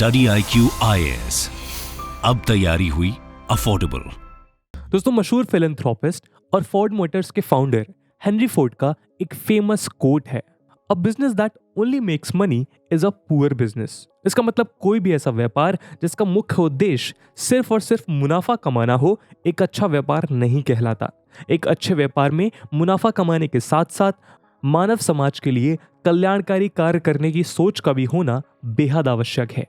Study IQ IAS, अब तैयारी हुई अफोर्डेबल। दोस्तों, मशहूर फिलैंथ्रोपिस्ट और फोर्ड मोटर्स के फाउंडर हेनरी फोर्ड का एक फेमस कोट है, a business that only makes money is a poor business. इसका मतलब कोई भी ऐसा व्यापार जिसका मुख्य उद्देश्य सिर्फ और सिर्फ मुनाफा कमाना हो, एक अच्छा व्यापार नहीं कहलाता। एक अच्छे व्यापार में मुनाफा कमाने के साथ साथ मानव समाज के लिए कल्याणकारी कार्य करने की सोच का भी होना बेहद आवश्यक है।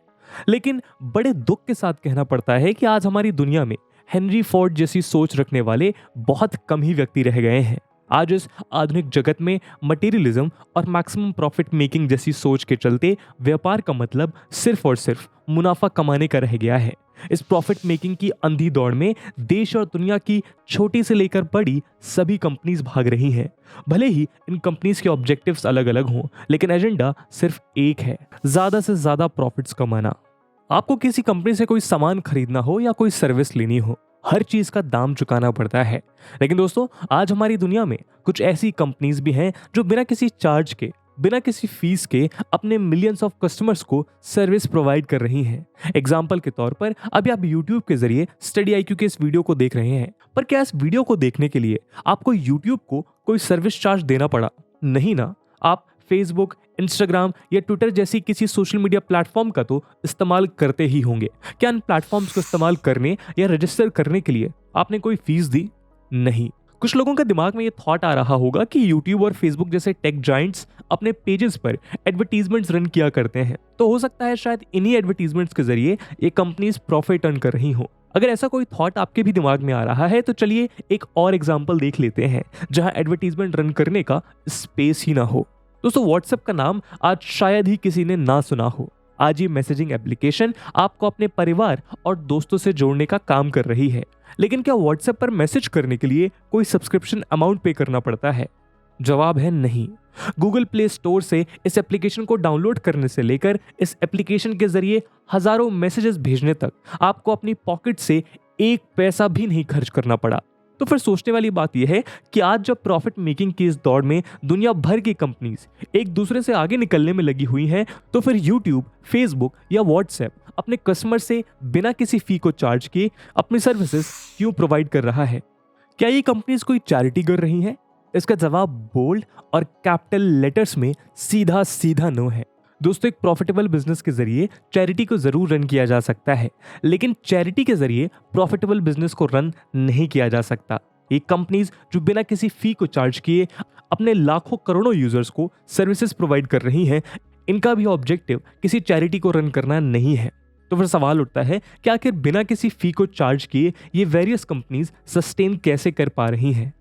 लेकिन बड़े दुख के साथ कहना पड़ता है कि आज हमारी दुनिया में हेनरी फोर्ड जैसी सोच रखने वाले बहुत कम ही व्यक्ति रह गए हैं। आज इस आधुनिक जगत में मटेरियलिज्म और मैक्सिमम प्रॉफिट मेकिंग जैसी सोच के चलते व्यापार का मतलब सिर्फ और सिर्फ मुनाफा कमाने का रह गया है। इस प्रॉफिट मेकिंग की अंधी दौड़ में देश और दुनिया की छोटी से लेकर बड़ी सभी कंपनीज भाग रही हैं। भले ही इन कंपनीज के ऑब्जेक्टिव्स अलग अलग हों, लेकिन एजेंडा सिर्फ एक है, ज्यादा से ज्यादा प्रॉफिट्स कमाना। आपको किसी कंपनी से कोई सामान खरीदना हो या कोई सर्विस लेनी हो, हर चीज का दाम चुकाना पड़ता है। लेकिन दोस्तों, आज हमारी दुनिया में कुछ ऐसी कंपनीज भी हैं जो बिना किसी चार्ज के, बिना किसी फीस के अपने मिलियंस ऑफ कस्टमर्स को सर्विस प्रोवाइड कर रही हैं। एग्जाम्पल के तौर पर अभी आप YouTube के जरिए स्टडी IQ के इस वीडियो को देख रहे हैं, पर क्या इस वीडियो को देखने के लिए आपको YouTube को कोई सर्विस चार्ज देना पड़ा? नहीं ना। आप फेसबुक, इंस्टाग्राम या ट्विटर जैसी किसी सोशल मीडिया प्लेटफॉर्म का तो इस्तेमाल करते ही होंगे। क्या इन प्लेटफॉर्म्स को इस्तेमाल करने या रजिस्टर करने के लिए आपने कोई फीस दी? नहीं। कुछ लोगों के दिमाग में ये थॉट आ रहा होगा कि यूट्यूब और फेसबुक जैसे टेक जाइंट्स अपने पेजेस पर एडवर्टीजमेंट्स रन किया करते हैं, तो हो सकता है शायद इन्हीं एडवर्टीजमेंट्स के जरिए ये कंपनीज प्रॉफिट अर्न कर रही हो। अगर ऐसा कोई थॉट आपके भी दिमाग में आ रहा है तो चलिए एक और एग्जाम्पल देख लेते हैं जहां एडवर्टीजमेंट रन करने का स्पेस ही ना हो। दोस्तों, व्हाट्सएप का नाम आज शायद ही किसी ने ना सुना हो। आज ये मैसेजिंग एप्लीकेशन आपको अपने परिवार और दोस्तों से जोड़ने का काम कर रही है। लेकिन क्या व्हाट्सएप पर मैसेज करने के लिए कोई सब्सक्रिप्शन अमाउंट पे करना पड़ता है? जवाब है नहीं। गूगल प्ले स्टोर से इस एप्लीकेशन को डाउनलोड करने से लेकर इस एप्लीकेशन के जरिए हजारों मैसेजेस भेजने तक आपको अपनी पॉकेट से एक पैसा भी नहीं खर्च करना पड़ा। तो फिर सोचने वाली बात यह है कि आज जब प्रॉफिट मेकिंग की इस दौड़ में दुनिया भर की कंपनीज एक दूसरे से आगे निकलने में लगी हुई हैं, तो फिर यूट्यूब, फेसबुक या व्हाट्सएप अपने कस्टमर से बिना किसी फी को चार्ज किए अपनी सर्विसेज क्यों प्रोवाइड कर रहा है? क्या ये कंपनीज कोई चैरिटी कर रही हैं? इसका जवाब बोल्ड और कैपिटल लेटर्स में सीधा सीधा नो है। दोस्तों, एक प्रॉफिटेबल बिजनेस के जरिए चैरिटी को जरूर रन किया जा सकता है, लेकिन चैरिटी के जरिए प्रॉफिटेबल बिजनेस को रन नहीं किया जा सकता। ये कंपनीज जो बिना किसी फी को चार्ज किए अपने लाखों करोड़ों यूजर्स को सर्विसेज प्रोवाइड कर रही हैं, इनका भी ऑब्जेक्टिव किसी चैरिटी को रन करना नहीं है। तो फिर सवाल उठता है कि आखिर बिना किसी फी को चार्ज किए ये वेरियस कंपनीज सस्टेन कैसे कर पा रही हैं?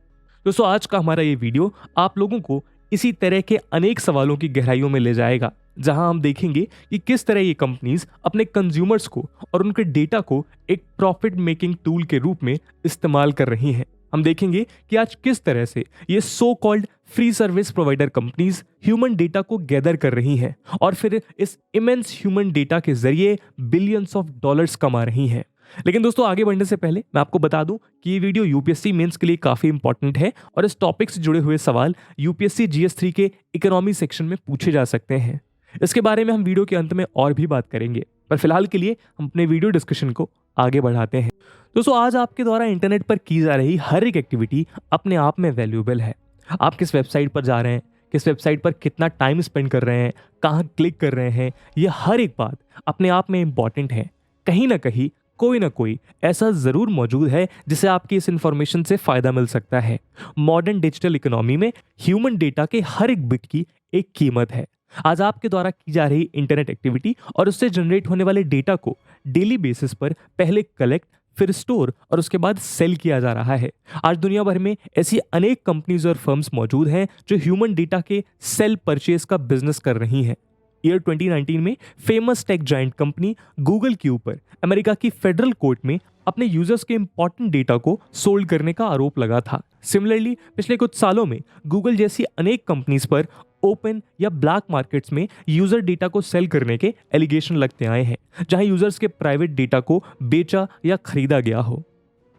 दोस्तों, आज का हमारा ये वीडियो आप लोगों को इसी तरह के अनेक सवालों की गहराइयों में ले जाएगा, जहां हम देखेंगे कि किस तरह ये कंपनीज अपने कंज्यूमर्स को और उनके डेटा को एक प्रॉफिट मेकिंग टूल के रूप में इस्तेमाल कर रही हैं। हम देखेंगे कि आज किस तरह से ये so called free service provider companies human data को गैदर कर रही हैं और फिर इस इमेंस ह्यूमन डेटा के जरिए बिलियंस ऑफ डॉलर्स कमा रही हैं। लेकिन दोस्तों, आगे बढ़ने से पहले मैं आपको बता दूं कि ये वीडियो यूपीएससी मेंस के लिए काफी इंपॉर्टेंट है और इस टॉपिक से जुड़े हुए सवाल यूपीएससी GS3 के इकोनॉमी सेक्शन में पूछे जा सकते हैं। इसके बारे में हम वीडियो के अंत में और भी बात करेंगे, पर फिलहाल के लिए हम अपने वीडियो डिस्कशन को आगे बढ़ाते हैं। दोस्तों, आज आपके द्वारा इंटरनेट पर की जा रही हर एक एक्टिविटी अपने आप में वैल्यूएबल है। आप किस वेबसाइट पर जा रहे हैं, किस वेबसाइट पर कितना टाइम स्पेंड कर रहे हैं, कहाँ क्लिक कर रहे हैं, यह हर एक बात अपने आप में इंपॉर्टेंट है। कहीं ना कहीं कोई ना कोई ऐसा जरूर मौजूद है जिसे आपकी इस इंफॉर्मेशन से फायदा मिल सकता है। मॉडर्न डिजिटल इकोनॉमी में ह्यूमन डेटा के हर एक बिट की एक कीमत है। आज आपके द्वारा की जा रही इंटरनेट एक्टिविटी और उससे जनरेट होने वाले डेटा को डेली बेसिस पर पहले कलेक्ट, फिर स्टोर और उसके बाद सेल किया जा रहा है। आज दुनिया भर में ऐसी अनेक कंपनीज और फर्म्स मौजूद हैं जो ह्यूमन डेटा के सेल परचेज का बिजनेस कर रही हैं। ईयर 2019 में famous tech giant company Google के ऊपर अमेरिका की फेडरल कोर्ट में अपने यूजर्स के इंपॉर्टेंट डेटा को सोल्ड करने का आरोप लगा था। सिमिलरली पिछले कुछ सालों में गूगल जैसी अनेक कंपनीज पर ओपन या ब्लैक मार्केट्स में यूजर डेटा को सेल करने के एलिगेशन लगते आए हैं, जहां यूजर्स के प्राइवेट डेटा को बेचा या खरीदा गया हो।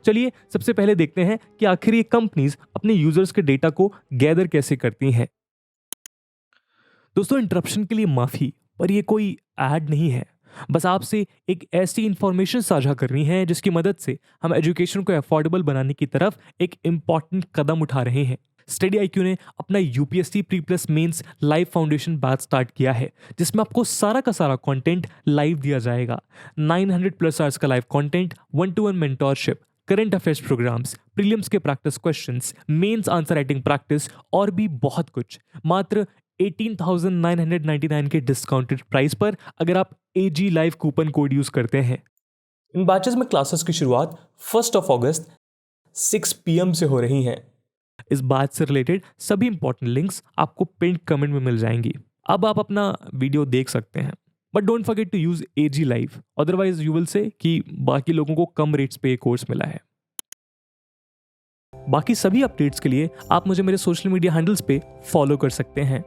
चलिए सबसे पहले देखते हैं कि आखिर ये कंपनीज अपने यूजर्स के डेटा को गैदर कैसे करती हैं। दोस्तों, इंटरप्शन के लिए माफी, पर ये कोई ऐड नहीं है। बस आपसे एक ऐसी इंफॉर्मेशन साझा करनी है जिसकी मदद से हम एजुकेशन को अफोर्डेबल बनाने की तरफ एक इम्पॉर्टेंट कदम उठा रहे हैं। स्टडी आईक्यू ने अपना UPSC pre plus mains live foundation batch start किया है, जिसमें आपको सारा का सारा कंटेंट लाइव दिया जाएगा। 900 प्लस आवर्स का live content, 1-to-1 mentorship, current affairs programs, prelims के practice questions, mains answer writing practice और भी बहुत कुछ, मात्र 18,999 के डिस्काउंटेड प्राइस पर अगर आप AG live coupon code use करते हैं। इन बैचेस में क्लासेस की शुरुआत 1 अगस्त 6 PM से हो रही हैं। इस बात से रिलेटेड सभी इंपॉर्टेंट लिंक्स आपको पिन कमेंट में मिल जाएंगी। अब आप अपना वीडियो देख सकते हैं, but don't forget to use AG live, otherwise you will say कि बाकी लोगों को कम रेट्स पे कोर्स मिला है। बाकी सभी अपडेट्स के लिए आप मुझे मेरे सोशल मीडिया हैंडल्स पे फॉलो कर सकते हैं।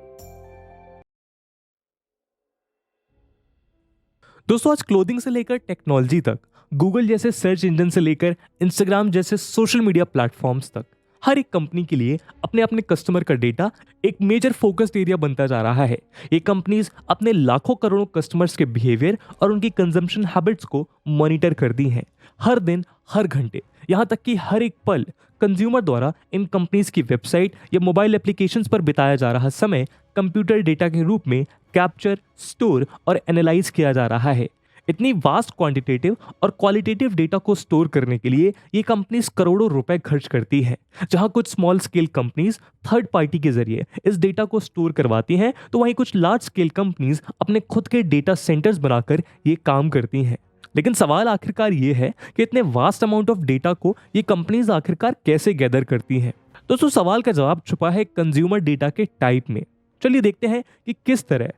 दोस्तों, आज क्लोथिंग से लेकर टेक्नोलॉजी तक, गूगल जैसे सर्च इंजन से लेकर इंस्टाग्राम जैसे सोशल मीडिया प्लेटफॉर्म्स तक, हर एक कंपनी के लिए अपने अपने कस्टमर का डेटा एक मेजर फोकस्ड एरिया बनता जा रहा है। ये कंपनीज अपने लाखों करोड़ों कस्टमर्स के बिहेवियर और उनकी कंजम्पशन हैबिट्स को मॉनिटर करती हैं, हर दिन, हर घंटे, यहाँ तक कि हर एक पल कंज्यूमर द्वारा इन कंपनीज की वेबसाइट या मोबाइल एप्लीकेशंस पर बिताया जा रहा समय कंप्यूटर डेटा के रूप में कैप्चर, स्टोर और एनालाइज किया जा रहा है। इतनी वास्ट क्वांटिटेटिव और क्वालिटेटिव डेटा को स्टोर करने के लिए ये कंपनीज करोड़ों रुपए खर्च करती हैं। जहां कुछ small scale companies third party के जरिए इस डेटा को स्टोर करवाती हैं, तो वहीं कुछ लार्ज स्केल कंपनीज अपने खुद के डेटा सेंटर्स बनाकर ये काम करती हैं। लेकिन सवाल आखिरकार ये है कि इतने वास्ट अमाउंट ऑफ डेटा को ये कंपनीज आखिरकार कैसे गैदर करती हैं। दोस्तों, सवाल का जवाब छुपा है कंज्यूमर डेटा के टाइप में। चलिए देखते हैं कि किस तरह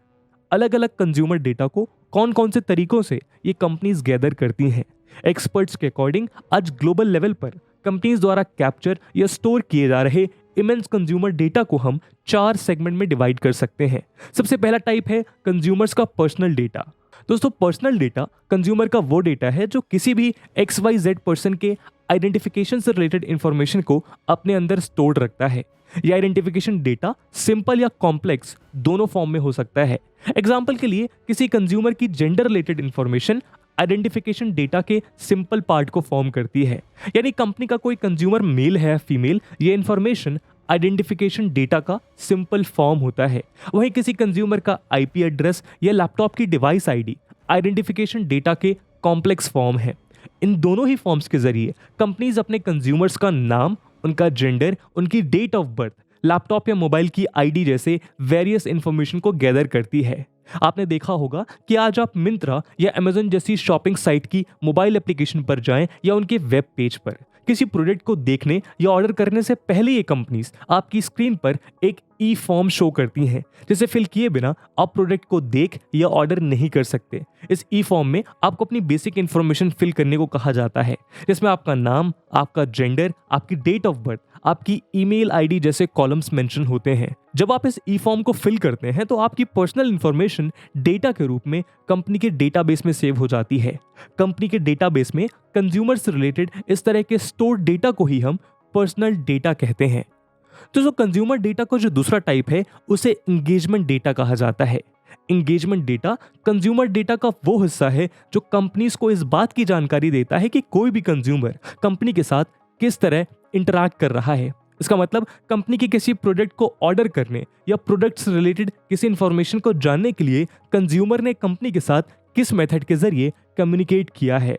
अलग अलग कंज्यूमर डेटा को कौन कौन से तरीकों से ये कंपनीज गैदर करती हैं। एक्सपर्ट्स के अकॉर्डिंग आज ग्लोबल लेवल पर कंपनीज द्वारा कैप्चर या स्टोर किए जा रहे इमेंस कंज्यूमर डेटा को हम 4 सेगमेंट में डिवाइड कर सकते हैं। सबसे पहला टाइप है कंज्यूमर्स का पर्सनल डेटा। दोस्तों, पर्सनल डेटा कंज्यूमर का वो डेटा है जो किसी भी XYZ पर्सन के आइडेंटिफिकेशन से रिलेटेड इंफॉर्मेशन को अपने अंदर स्टोर्ड रखता है। यह आइडेंटिफिकेशन डेटा सिंपल या कॉम्प्लेक्स दोनों फॉर्म में हो सकता है। एग्जाम्पल के लिए, किसी कंज्यूमर की gender related information identification data के सिंपल पार्ट को फॉर्म करती है, यानी कंपनी का कोई कंज्यूमर मेल है फीमेल, ये इंफॉर्मेशन आइडेंटिफिकेशन डेटा का सिंपल फॉर्म होता है। वहीं किसी कंज्यूमर का IP एड्रेस या लैपटॉप की डिवाइस ID आइडेंटिफिकेशन डेटा के कॉम्प्लेक्स फॉर्म है। इन दोनों ही फॉर्म्स के जरिए कंपनीज अपने कंज्यूमर्स का नाम, उनका जेंडर, उनकी डेट ऑफ बर्थ, लैपटॉप या मोबाइल की ID जैसे वेरियस इंफॉर्मेशन को गैदर करती है। आपने देखा होगा कि आज आप मिंत्रा या Amazon जैसी शॉपिंग साइट की मोबाइल एप्लीकेशन पर जाएं या उनके वेब पेज पर, किसी प्रोडक्ट को देखने या ऑर्डर करने से पहले ये कंपनीज आपकी स्क्रीन पर एक E-फॉर्म शो करती हैं, जिसे फिल किए बिना आप प्रोडक्ट को देख या ऑर्डर नहीं कर सकते। इस E-फॉर्म में आपको अपनी बेसिक इंफॉर्मेशन फिल करने को कहा जाता है, जिसमें आपका नाम, आपका जेंडर, आपकी डेट ऑफ बर्थ, आपकी ईमेल ID जैसे कॉलम्स मेंशन होते हैं। जब आप इस E-फॉर्म को फिल करते हैं तो आपकी पर्सनल इंफॉर्मेशन डेटा के रूप में कंपनी के डेटाबेस में सेव हो जाती है। कंपनी के डेटाबेस में कंज्यूमर से रिलेटेड इस तरह के स्टोर डेटा को ही हम पर्सनल डेटा कहते हैं। तो जो कंज्यूमर डेटा का जो दूसरा टाइप है उसे एंगेजमेंट डेटा कहा जाता है। एंगेजमेंट डेटा कंज्यूमर डेटा का वो हिस्सा है जो कंपनीज को इस बात की जानकारी देता है कि कोई भी कंज्यूमर कंपनी के साथ किस तरह इंटरैक्ट कर रहा है। इसका मतलब कंपनी के किसी प्रोडक्ट को ऑर्डर करने या प्रोडक्ट से रिलेटेड किसी इंफॉर्मेशन को जानने के लिए कंज्यूमर ने कंपनी के साथ किस मेथड के जरिए कम्युनिकेट किया है।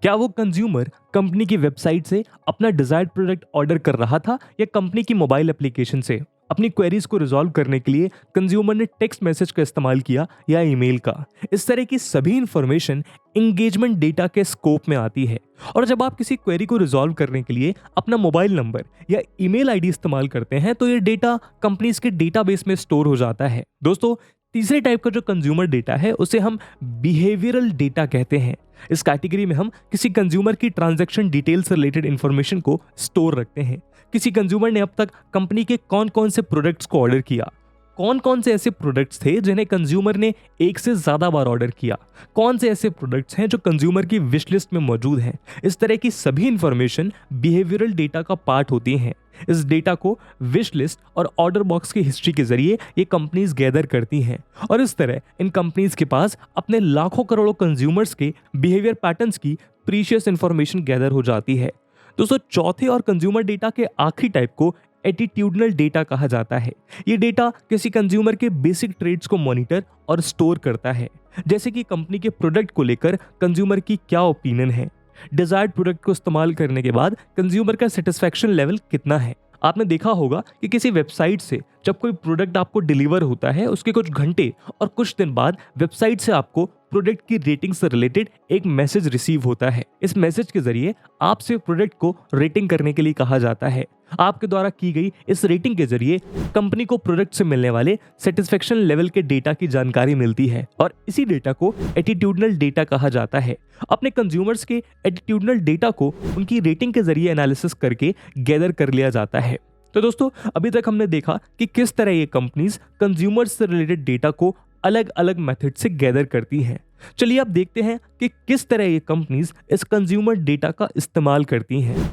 क्या वो कंज्यूमर कंपनी की वेबसाइट से अपना डिजायर्ड प्रोडक्ट ऑर्डर कर रहा था या कंपनी की मोबाइल एप्लीकेशन से? अपनी क्वेरीज को रिजॉल्व करने के लिए कंज्यूमर ने टेक्स्ट मैसेज का इस्तेमाल किया या ईमेल का? इस तरह की सभी इंफॉर्मेशन एंगेजमेंट डेटा के स्कोप में आती है। और जब आप किसी क्वेरी को रिजॉल्व करने के लिए अपना मोबाइल नंबर या ईमेल ID इस्तेमाल करते हैं तो ये डेटा कंपनीज के डेटाबेस में स्टोर हो जाता है। दोस्तों, तीसरे टाइप का जो कंज्यूमर डेटा है उसे हम बिहेवियरल डेटा कहते हैं। इस कैटेगरी में हम किसी कंज्यूमर की ट्रांजैक्शन डिटेल से रिलेटेड इंफॉर्मेशन को स्टोर रखते हैं। किसी कंज्यूमर ने अब तक कंपनी के कौन कौन से प्रोडक्ट्स को ऑर्डर किया, कौन कौन से ऐसे प्रोडक्ट्स थे जिन्हें कंज्यूमर ने एक से ज्यादा बार ऑर्डर किया, कौन से ऐसे प्रोडक्ट्स हैं जो कंज्यूमर की विश लिस्ट में मौजूद हैं। इस तरह की सभी इंफॉर्मेशन बिहेवियरल डेटा का पार्ट होती हैं। इस डेटा को विश लिस्ट और ऑर्डर बॉक्स की हिस्ट्री के जरिए ये कंपनीज गैदर करती हैं और इस तरह इन कंपनीज के पास अपने लाखों करोड़ों कंज्यूमर्स के बिहेवियर पैटर्न्स की प्रीशियस इंफॉर्मेशन गैदर हो जाती है। दोस्तों, चौथे और कंज्यूमर डेटा के आखिरी टाइप को एटीट्यूडनल डेटा कहा जाता है। ये डेटा किसी कंज्यूमर के बेसिक ट्रेड्स को मॉनिटर और स्टोर करता है, जैसे कि कंपनी के प्रोडक्ट को लेकर कंज्यूमर की क्या ओपिनियन है, डिजायर्ड प्रोडक्ट को इस्तेमाल करने के बाद कंज्यूमर का सेटिस्फैक्शन लेवल कितना है। आपने देखा होगा कि किसी वेबसाइट से जब कोई प्रोडक्ट आपको डिलीवर होता है, उसके कुछ घंटे और कुछ दिन बाद वेबसाइट से आपको प्रोडक्ट की रेटिंग से रिलेटेड एक मैसेज रिसीव होता है। इस मैसेज के जरिए आपसे प्रोडक्ट को रेटिंग करने के लिए कहा जाता है। आपके द्वारा की गई इस रेटिंग के जरिए कंपनी को प्रोडक्ट से मिलने वाले सेटिस्फेक्शन लेवल के डेटा की जानकारी मिलती है और इसी डेटा को एटीट्यूडनल डेटा कहा जाता है। अपने कंज्यूमर्स के एटीट्यूडनल डेटा को उनकी रेटिंग के जरिए एनालिसिस करके गैदर कर लिया जाता है। तो दोस्तों, अभी तक हमने देखा कि किस तरह ये कंपनीज कंज्यूमर्स से रिलेटेड डेटा को अलग अलग मेथड से गैदर करती हैं। चलिए अब देखते हैं कि किस तरह ये कंपनीज इस कंज्यूमर डेटा का इस्तेमाल करती हैं।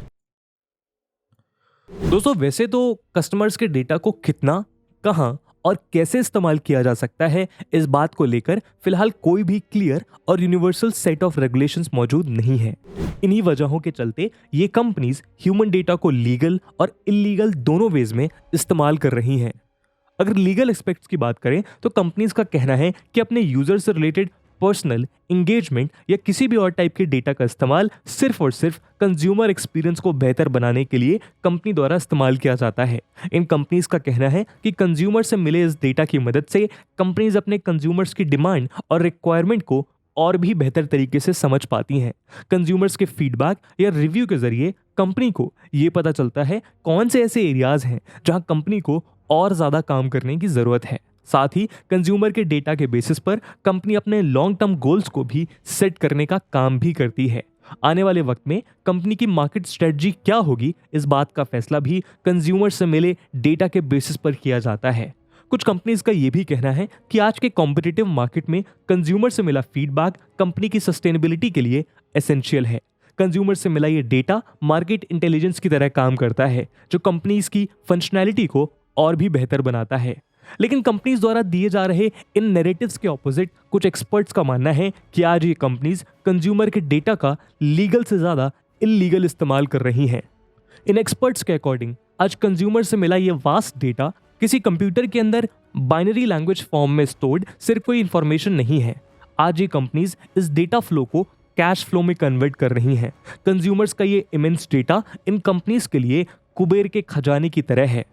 दोस्तों, वैसे तो कस्टमर्स के डेटा को कितना, कहां और कैसे इस्तेमाल किया जा सकता है, इस बात को लेकर फिलहाल कोई भी क्लियर और यूनिवर्सल सेट ऑफ रेगुलेशंस मौजूद नहीं है। इन्हीं वजहों के चलते ये कंपनीज ह्यूमन डेटा को लीगल और इलीगल दोनों वेज में इस्तेमाल कर रही हैं। अगर लीगल एस्पेक्ट्स की बात करें तो कंपनीज का कहना है कि अपने यूजर से रिलेटेड पर्सनल, एंगेजमेंट या किसी भी और टाइप के डेटा का इस्तेमाल सिर्फ और सिर्फ कंज्यूमर एक्सपीरियंस को बेहतर बनाने के लिए कंपनी द्वारा इस्तेमाल किया जाता है। इन कंपनीज का कहना है कि कंज्यूमर से मिले इस डेटा की मदद से कंपनीज अपने कंज्यूमर्स की डिमांड और रिक्वायरमेंट को और भी बेहतर तरीके से समझ पाती हैं। कंज्यूमर्स के फीडबैक या रिव्यू के जरिए कंपनी को ये पता चलता है कौन से ऐसे एरियाज हैं जहां कंपनी को और ज़्यादा काम करने की ज़रूरत है। साथ ही कंज्यूमर के डेटा के बेसिस पर कंपनी अपने लॉन्ग टर्म गोल्स को भी सेट करने का काम भी करती है। आने वाले वक्त में कंपनी की मार्केट स्ट्रेटजी क्या होगी, इस बात का फैसला भी कंज्यूमर से मिले डेटा के बेसिस पर किया जाता है। कुछ कंपनीज का यह भी कहना है कि आज के कॉम्पिटिटिव मार्केट में कंज्यूमर से मिला फीडबैक कंपनी की सस्टेनेबिलिटी के लिए एसेंशियल है। कंज्यूमर से मिला ये डेटा मार्केट इंटेलिजेंस की तरह काम करता है, जो कंपनीज की फंक्शनैलिटी को और भी बेहतर बनाता है। लेकिन कंपनीज द्वारा दिए जा रहे इन नैरेटिव्स के ऑपोजिट कुछ एक्सपर्ट्स का मानना है कि आज ये कंपनीज कंज्यूमर के डेटा का लीगल से ज्यादा इलीगल इस्तेमाल कर रही हैं। इन एक्सपर्ट्स के अकॉर्डिंग आज कंज्यूमर से मिला ये वास्ट डेटा किसी कंप्यूटर के अंदर बाइनरी लैंग्वेज फॉर्म में स्टोर्ड सिर्फ कोई इंफॉर्मेशन नहीं है। आज ये कंपनीज इस डेटा फ्लो को कैश फ्लो में कन्वर्ट कर रही हैं। कंज्यूमर्स का ये इमेंस डेटा इन कंपनीज के लिए कुबेर के खजाने की तरह है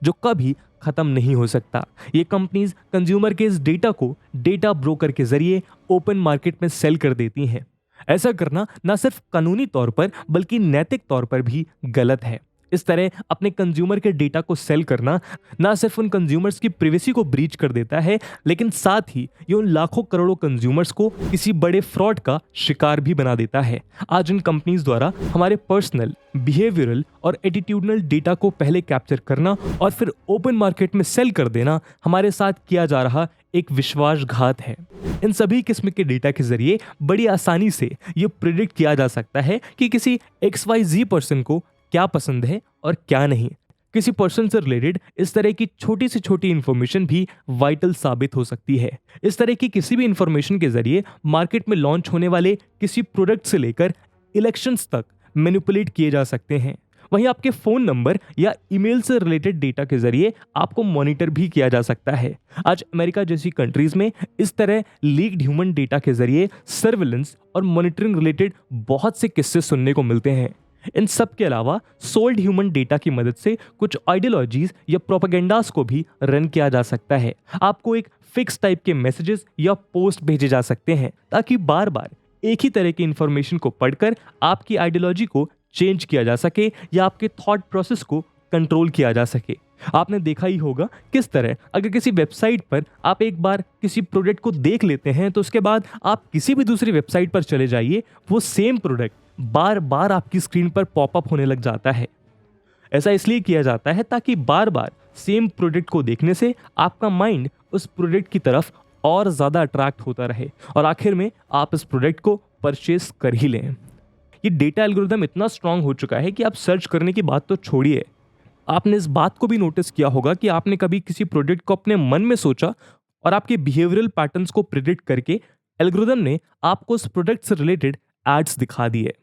जो कभी खत्म नहीं हो सकता। ये कंपनीज कंज्यूमर के इस डेटा को डेटा ब्रोकर के जरिए ओपन मार्केट में सेल कर देती हैं। ऐसा करना न सिर्फ कानूनी तौर पर बल्कि नैतिक तौर पर भी गलत है। इस तरह अपने कंज्यूमर के डेटा को सेल करना न सिर्फ उन कंज्यूमर्स की प्राइवेसी को ब्रीच कर देता है, लेकिन साथ ही ये उन लाखों करोड़ों कंज्यूमर्स को किसी बड़े फ्रॉड का शिकार भी बना देता है। आज इन कंपनीज द्वारा हमारे पर्सनल, बिहेवियरल और एटीट्यूडनल डेटा को पहले कैप्चर करना और फिर ओपन मार्केट में सेल कर देना हमारे साथ किया जा रहा एक विश्वासघात है। इन सभी किस्म के डेटा के जरिए बड़ी आसानी से ये प्रिडिक्ट किया जा सकता है कि किसी XYZ पर्सन को क्या पसंद है और क्या नहीं। किसी पर्सन से रिलेटेड इस तरह की छोटी से छोटी इंफॉर्मेशन भी वाइटल साबित हो सकती है। इस तरह की किसी भी इंफॉर्मेशन के जरिए मार्केट में लॉन्च होने वाले किसी प्रोडक्ट से लेकर इलेक्शंस तक मैनिपुलेट किए जा सकते हैं। वहीं आपके फोन नंबर या ईमेल से रिलेटेड डेटा के जरिए आपको मॉनिटर भी किया जा सकता है। आज अमेरिका जैसी कंट्रीज में इस तरह लीक्ड ह्यूमन डेटा के जरिए सर्विलेंस और मॉनिटरिंग रिलेटेड बहुत से किस्से सुनने को मिलते हैं। इन सब के अलावा सोल्ड ह्यूमन डेटा की मदद से कुछ आइडियोलॉजीज या प्रोपेगेंडास को भी रन किया जा सकता है। आपको एक फिक्स टाइप के मैसेजेस या पोस्ट भेजे जा सकते हैं ताकि बार बार एक ही तरह की इंफॉर्मेशन को पढ़कर आपकी आइडियोलॉजी को चेंज किया जा सके या आपके थॉट प्रोसेस को कंट्रोल किया जा सके। आपने देखा ही होगा किस तरह अगर किसी वेबसाइट पर आप एक बार किसी प्रोडक्ट को देख लेते हैं तो उसके बाद आप किसी भी दूसरी वेबसाइट पर चले जाइए, वो सेम प्रोडक्ट बार बार आपकी स्क्रीन पर पॉपअप होने लग जाता है। ऐसा इसलिए किया जाता है ताकि बार बार सेम प्रोडक्ट को देखने से आपका माइंड उस प्रोडक्ट की तरफ और ज़्यादा अट्रैक्ट होता रहे और आखिर में आप इस प्रोडक्ट को परचेस कर ही लें। ये डेटा एल्गोरिदम इतना स्ट्रांग हो चुका है कि आप सर्च करने की बात तो छोड़िए, आपने इस बात को भी नोटिस किया होगा कि आपने कभी किसी प्रोडक्ट को अपने मन में सोचा और आपके बिहेवियरल पैटर्न्स को प्रिडिक्ट करके एल्गोरिदम ने आपको उस प्रोडक्ट से रिलेटेड एड्स दिखा दिए।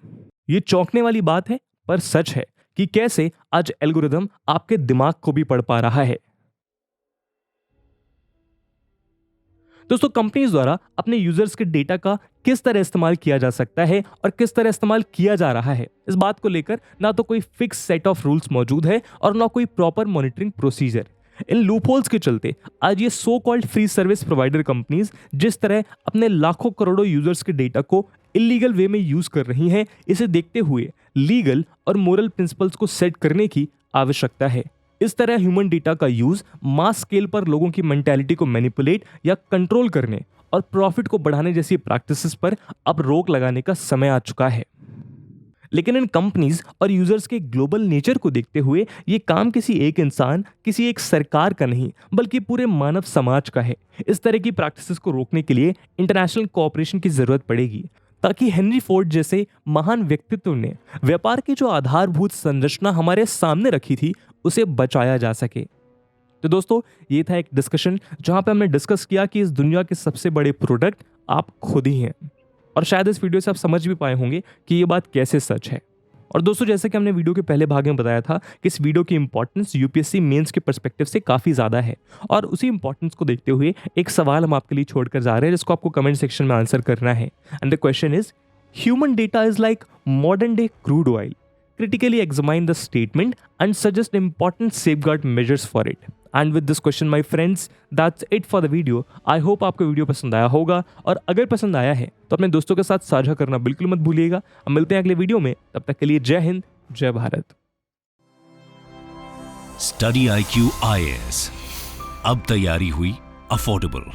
ये चौंकने वाली बात है पर सच है कि कैसे आज एल्गोरिदम आपके दिमाग को भी पढ़ पा रहा है। दोस्तों, कंपनीज द्वारा अपने यूजर्स के डेटा का किस तरह इस्तेमाल किया जा सकता है और किस तरह इस्तेमाल किया जा रहा है, इस बात को लेकर ना तो कोई फिक्स सेट ऑफ रूल्स मौजूद है और ना कोई प्रॉपर मॉनिटरिंग प्रोसीजर। इन लूपहोल्स के चलते आज ये so called free service provider companies जिस तरह अपने लाखों करोड़ों यूजर्स के डेटा को इलीगल वे में यूज कर रही हैं, इसे देखते हुए लीगल और मोरल प्रिंसिपल्स को सेट करने की आवश्यकता है। इस तरह ह्यूमन डेटा का यूज मास स्केल पर लोगों की मेंटालिटी को मैनिपुलेट या कंट्रोल करने और प्रॉफिट को बढ़ाने जैसी प्रैक्टिसेस पर अब रोक लगाने का समय आ चुका है। लेकिन इन कंपनीज और यूजर्स के ग्लोबल नेचर को देखते हुए ये काम किसी एक इंसान, किसी एक सरकार का नहीं बल्कि पूरे मानव समाज का है। इस तरह की प्रैक्टिसेस को रोकने के लिए इंटरनेशनल कोऑपरेशन की जरूरत पड़ेगी ताकि हेनरी फोर्ड जैसे महान व्यक्तित्व ने व्यापार की जो आधारभूत संरचना हमारे सामने रखी थी उसे बचाया जा सके। तो दोस्तों, ये था एक डिस्कशन जहां पे हमने डिस्कस किया कि इस दुनिया के सबसे बड़े प्रोडक्ट आप खुद ही हैं और शायद इस वीडियो से आप समझ भी पाए होंगे कि ये बात कैसे सच है। और दोस्तों, जैसे कि हमने वीडियो के पहले भाग में बताया था कि इस वीडियो की इंपॉर्टेंस यूपीएससी मेंस के पर्सपेक्टिव से काफ़ी ज़्यादा है और उसी इंपॉर्टेंस को देखते हुए एक सवाल हम आपके लिए छोड़कर जा रहे हैं जिसको आपको कमेंट सेक्शन में आंसर करना है। And the question is, human data is like modern day crude oil, critically examine the statement and suggest important safeguard measures for it. And with this question, my friends, that's it for the video. I hope आपको video पसंद आया होगा और अगर पसंद आया है तो अपने दोस्तों के साथ साझा करना बिल्कुल मत भूलिएगा। अब मिलते हैं अगले वीडियो में, तब तक के लिए जय हिंद, जय भारत। स्टडी IQ IAS, अब तैयारी हुई अफोर्डेबल।